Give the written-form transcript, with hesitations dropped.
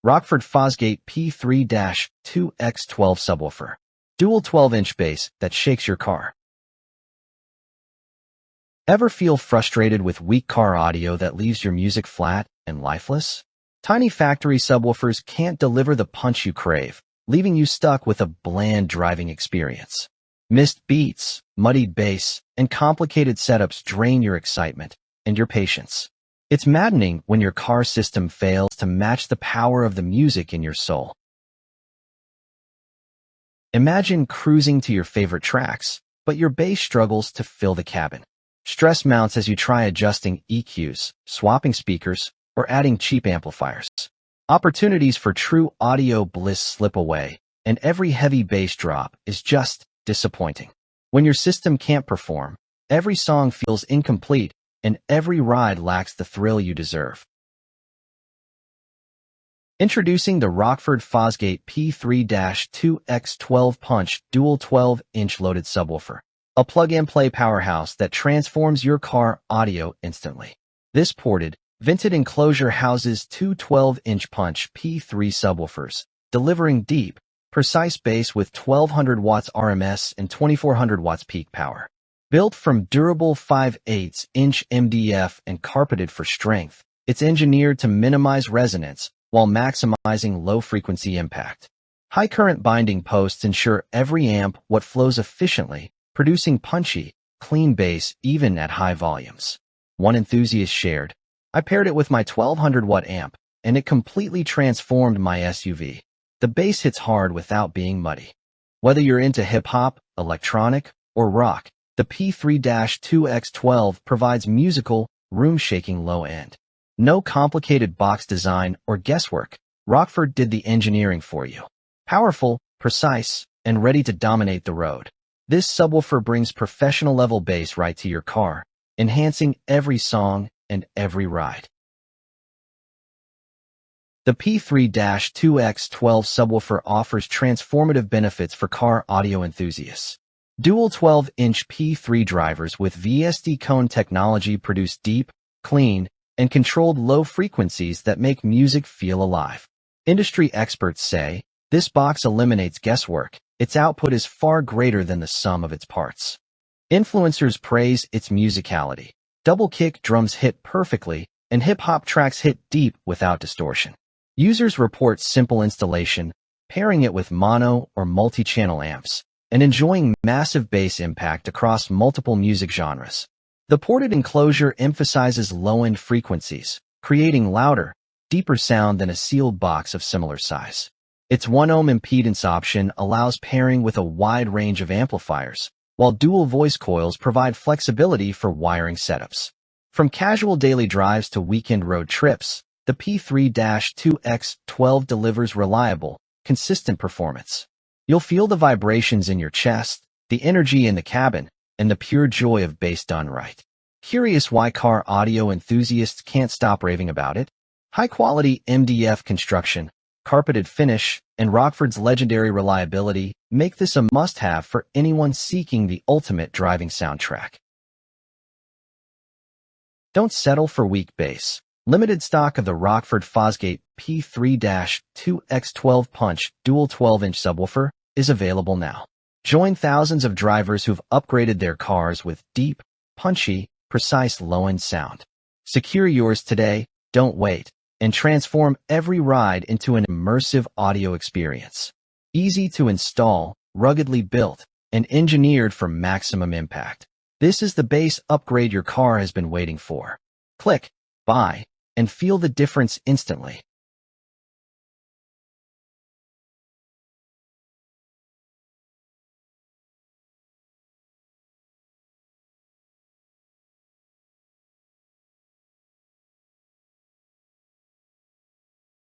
Rockford Fosgate P3-2X12 Subwoofer. Dual 12-inch bass that shakes your car. Ever feel frustrated with weak car audio that leaves your music flat and lifeless? Tiny factory subwoofers can't deliver the punch you crave, leaving you stuck with a bland driving experience. Missed beats, muddied bass, and complicated setups drain your excitement and your patience. It's maddening when your car system fails to match the power of the music in your soul. Imagine cruising to your favorite tracks, but your bass struggles to fill the cabin. Stress mounts as you try adjusting EQs, swapping speakers, or adding cheap amplifiers. Opportunities for true audio bliss slip away, and every heavy bass drop is just disappointing. When your system can't perform, every song feels incomplete, and every ride lacks the thrill you deserve. Introducing the Rockford Fosgate P3-2X12 Punch Dual 12-inch Loaded Subwoofer, a plug-and-play powerhouse that transforms your car audio instantly. This ported, vented enclosure houses two 12-inch Punch P3 subwoofers, delivering deep, precise bass with 1200 watts RMS and 2400 watts peak power. Built from durable 5/8-inch MDF and carpeted for strength, it's engineered to minimize resonance while maximizing low-frequency impact. High-current binding posts ensure every amp flows efficiently, producing punchy, clean bass even at high volumes. One enthusiast shared, "I paired it with my 1200-watt amp, and it completely transformed my SUV. The bass hits hard without being muddy." Whether you're into hip-hop, electronic, or rock, the P3-2X12 provides musical, room-shaking low-end. No complicated box design or guesswork, Rockford did the engineering for you. Powerful, precise, and ready to dominate the road. This subwoofer brings professional-level bass right to your car, enhancing every song and every ride. The P3-2X12 subwoofer offers transformative benefits for car audio enthusiasts. Dual 12-inch P3 drivers with VSD cone technology produce deep, clean, and controlled low frequencies that make music feel alive. Industry experts say, this box eliminates guesswork. Its output is far greater than the sum of its parts. Influencers praise its musicality. Double kick drums hit perfectly, and hip-hop tracks hit deep without distortion. Users report simple installation, pairing it with mono or multi-channel amps, and enjoying massive bass impact across multiple music genres. The ported enclosure emphasizes low-end frequencies, creating louder, deeper sound than a sealed box of similar size. Its 1 ohm impedance option allows pairing with a wide range of amplifiers, while dual voice coils provide flexibility for wiring setups. From casual daily drives to weekend road trips, the P3-2X12 delivers reliable, consistent performance. You'll feel the vibrations in your chest, the energy in the cabin, and the pure joy of bass done right. Curious why car audio enthusiasts can't stop raving about it? High-quality MDF construction, carpeted finish, and Rockford's legendary reliability make this a must-have for anyone seeking the ultimate driving soundtrack. Don't settle for weak bass. Limited stock of the Rockford Fosgate P3-2X12 Punch Dual 12-inch Subwoofer is available now. Join thousands of drivers who've upgraded their cars with deep, punchy, precise low-end sound. Secure yours today, don't wait, and transform every ride into an immersive audio experience. Easy to install, ruggedly built, and engineered for maximum impact. This is the bass upgrade your car has been waiting for. Click, buy, and feel the difference instantly.